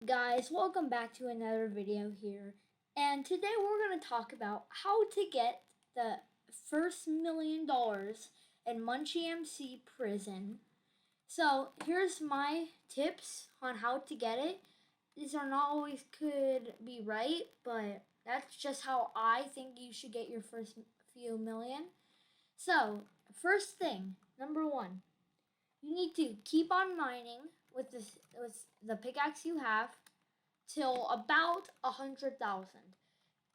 Guys, welcome back to another video here. And today we're going to talk about how to get the first $1 million in MunchyMC prison. So here's my tips on how to get it. These are not always could be right, but that's just how I think you should get your first few million. So first thing, number one, you need to keep on mining with the pickaxe you have till about 100,000.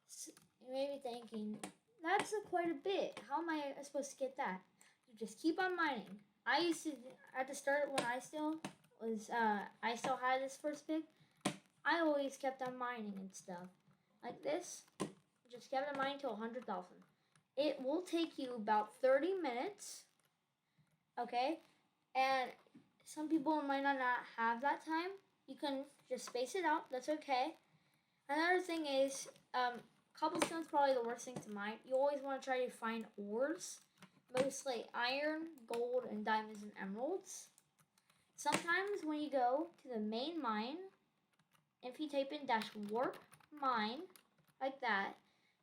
So you may be thinking, that's quite a bit. How am I supposed to get that? You just keep on mining. I used to, at the start when I still had this first pick, I always kept on mining and stuff. Like this, just kept on mining till 100,000. It will take you about 30 minutes, okay? And some people might not have that time. You can just space it out. That's okay. Another thing is, cobblestone is probably the worst thing to mine. You always want to try to find ores, mostly iron, gold, and diamonds and emeralds. Sometimes when you go to the main mine, if you type in -warp mine, like that,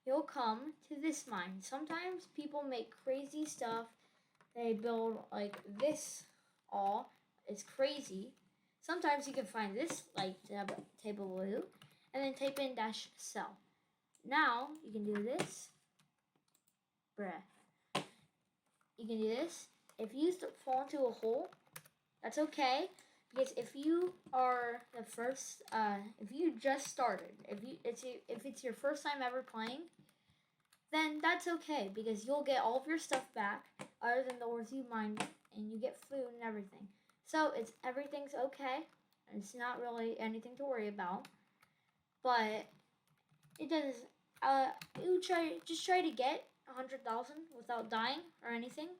you'll come to this mine. Sometimes people make crazy stuff. They build like this all. It's crazy. Sometimes you can find this like table blue and then type in -cell. Now you can do this. Bruh. You can do this. If you fall into a hole, that's okay. Because if you are the first, if you just started, if it's your first time ever playing, then that's okay because you'll get all of your stuff back, other than the ores you mined, and you get food and everything. So everything's okay. It's not really anything to worry about, but it does. Just try to get 100,000 without dying or anything.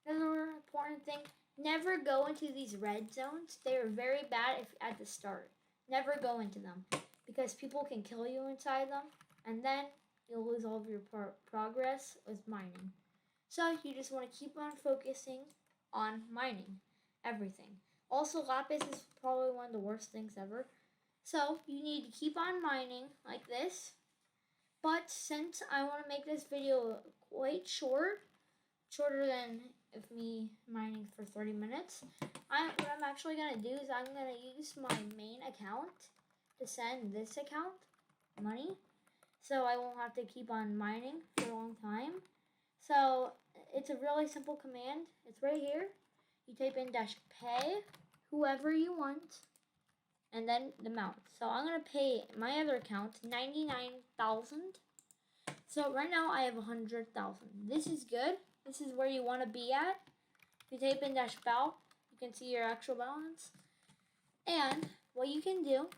Another important thing: never go into these red zones. They are very bad at the start. Never go into them because people can kill you inside them, and then you'll lose all of your progress with mining. So you just want to keep on focusing on mining everything. Also, lapis is probably one of the worst things ever. So you need to keep on mining like this. But since I want to make this video quite short, shorter than if me mining for 30 minutes, what I'm actually going to do is I'm going to use my main account to send this account money. So I won't have to keep on mining for a long time. So it's a really simple command. It's right here. You type in -pay whoever you want and then the amount. So I'm going to pay my other account 99,000. So right now I have 100,000. This is good. This is where you want to be at. If you type in -bal, you can see your actual balance. And what you can do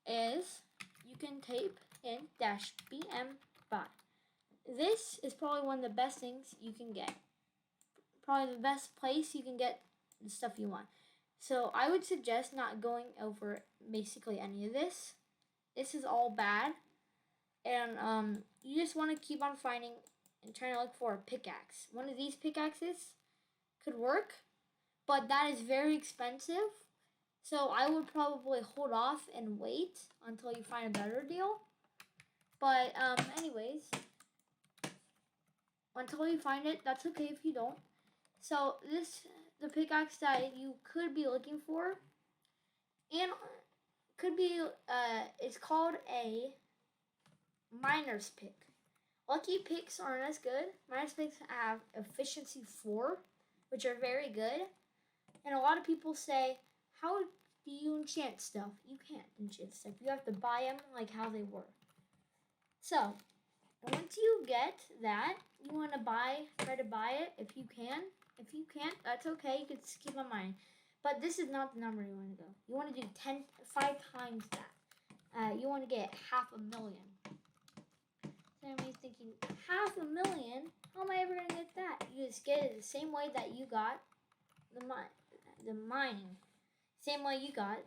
is you can type in -bm buy. This is probably one of the best things you can get. Probably the best place you can get the stuff you want. So I would suggest not going over basically any of this. This is all bad. And you just want to keep on finding and trying to look for a pickaxe. One of these pickaxes could work, but that is very expensive. So I would probably hold off and wait until you find a better deal. But anyways, until you find it, that's okay if you don't. So the pickaxe that you could be looking for, and could be it's called a miner's pick. Lucky picks aren't as good. Miner's picks have efficiency 4, which are very good. And a lot of people say, how do you enchant stuff? You can't enchant stuff. You have to buy them like how they were. So once you get that, you want to try to buy it if you can. If you can't, that's okay. You can keep on mining. But this is not the number you want to go. You want to do 5 times that. You want to get 500,000. So everybody's thinking, 500,000? How am I ever going to get that? You just get it the same way that you got the mining. Same way you got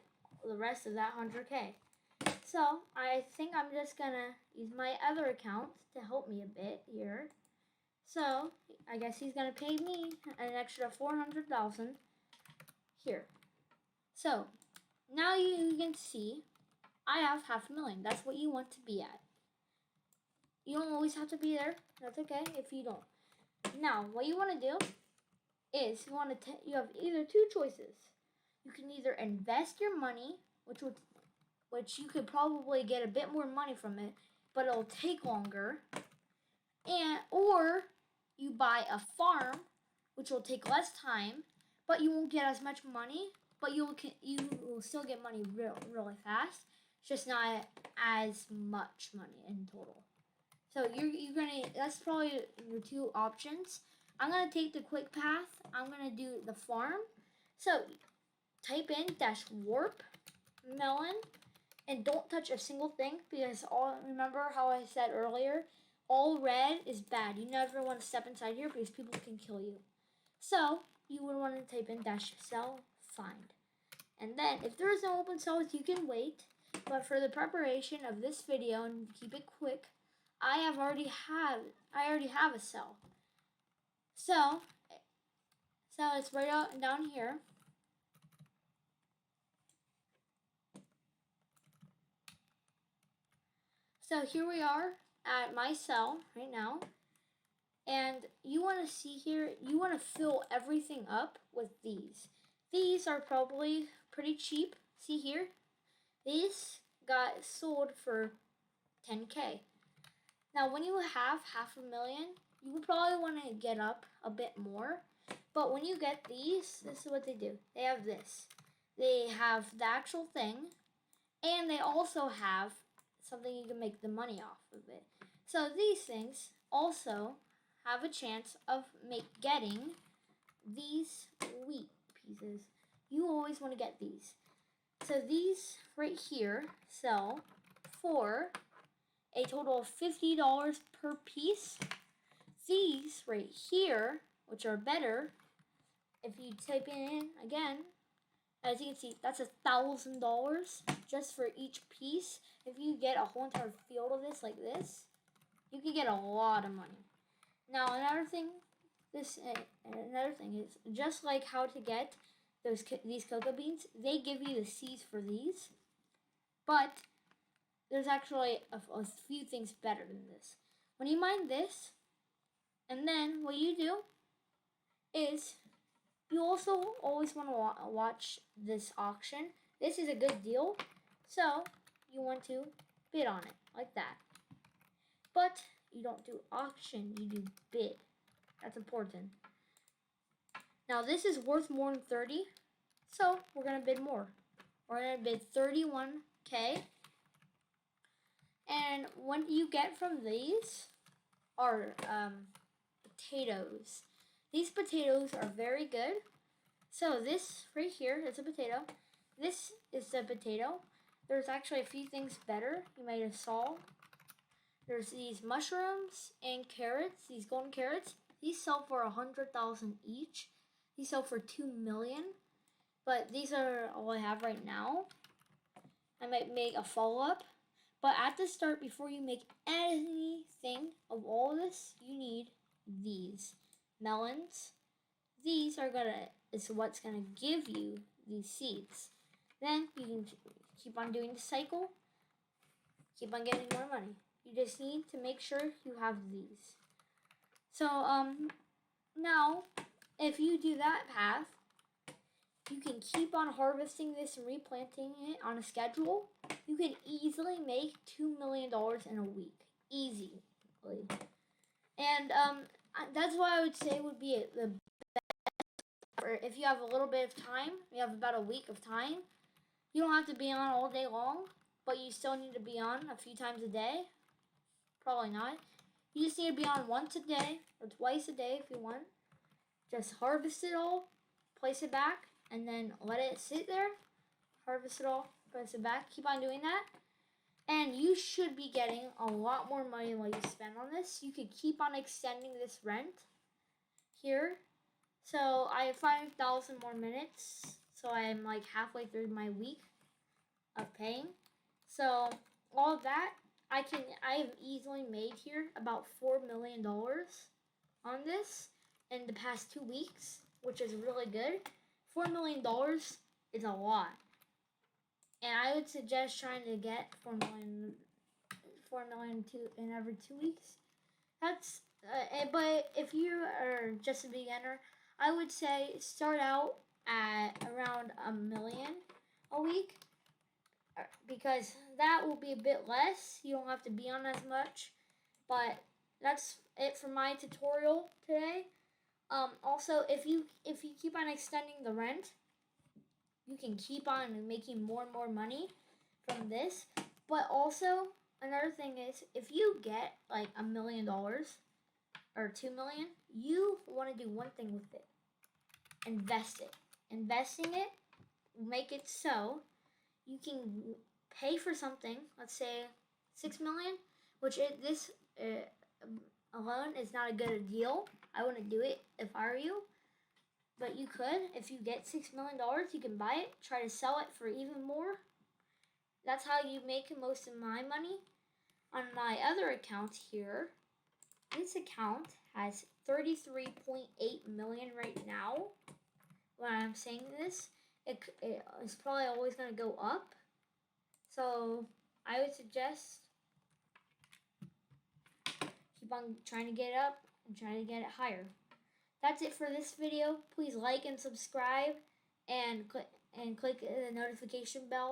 the rest of that 100K. So I think I'm just going to use my other account to help me a bit here. So I guess he's going to pay me an extra 400,000 here. So now you can see I have 500,000. That's what you want to be at. You don't always have to be there. That's okay if you don't. Now, what you want to do is you have either two choices. You can either invest your money, which you could probably get a bit more money from it, but it'll take longer. Or you buy a farm, which will take less time, but you won't get as much money, but you will still get money really fast. It's just not as much money in total. So that's probably your two options. I'm gonna take the quick path. I'm gonna do the farm. So type in -warp melon and don't touch a single thing because remember how I said earlier, all red is bad. You never want to step inside here because people can kill you. So you would want to type in -cell find. And then if there is no open cells, you can wait. But for the preparation of this video and keep it quick, I already have a cell. So it's right down here. So here we are at my cell right now. And you want to see here, you want to fill everything up with these. These are probably pretty cheap. See here? These got sold for 10K. Now, when you have 500,000, you would probably want to get up a bit more. But when you get these, this is what they do. They have this. They have the actual thing, and they also have something you can make the money off of it. So these things also have a chance of getting these wheat pieces. You always want to get these. So these right here sell for a total of $50 per piece. These right here, which are better, if you type in again, as you can see, that's $1,000 just for each piece. If you get a whole entire field of this like this, you can get a lot of money. Now another thing is just like how to get these cocoa beans. They give you the seeds for these, but there's actually a few things better than this. When you mine this, and then what you do is you also always want to watch this auction. This is a good deal, so you want to bid on it like that. But you don't do auction, you do bid. That's important. Now this is worth more than 30, so we're gonna bid more. We're gonna bid 31K. And what you get from these are potatoes. These potatoes are very good. So this right here is a potato. This is the potato. There's actually a few things better you might have saw. There's these mushrooms and carrots, these golden carrots. These sell for 100,000 each. These sell for 2 million. But these are all I have right now. I might make a follow-up. But at the start, before you make anything of all this, you need these melons. These is what's gonna give you these seeds. Then you can keep on doing the cycle, keep on getting more money. You just need to make sure you have these. So now if you do that path, you can keep on harvesting this and replanting it on a schedule. You can easily make $2 million in a week. Easily. And that's what I would say would be the best. Or if you have a little bit of time, you have about a week of time. You don't have to be on all day long, but you still need to be on a few times a day. Probably not. You just need to be on once a day or twice a day if you want. Just harvest it all, place it back, and then let it sit there. Harvest it all, place it back. Keep on doing that. And you should be getting a lot more money than what you spend on this. You could keep on extending this rent here. So I have 5,000 more minutes. So I'm like halfway through my week of paying. So all of that, I have easily made here about $4 million on this in the past 2 weeks, which is really good. $4 million is a lot. And I would suggest trying to get 4 million in every 2 weeks. That's but if you are just a beginner, I would say start out at around 1 million a week, because that will be a bit less. You don't have to be on as much, but that's it for my tutorial today. Also, if you keep on extending the rent, you can keep on making more and more money from this. But also, another thing is, if you get like $1 million or 2 million, you want to do one thing with it: invest it. Investing it will make it so you can pay for something. Let's say 6 million, which this alone is not a good deal. I wouldn't do it if I were you. But you could. If you get $6 million, you can buy it, try to sell it for even more. That's how you make most of my money. On my other account here, this account has 33.8 million right now. When I'm saying this, it's probably always going to go up. So I would suggest keep on trying to get it up and trying to get it higher. That's it for this video. Please like and subscribe, and click the notification bell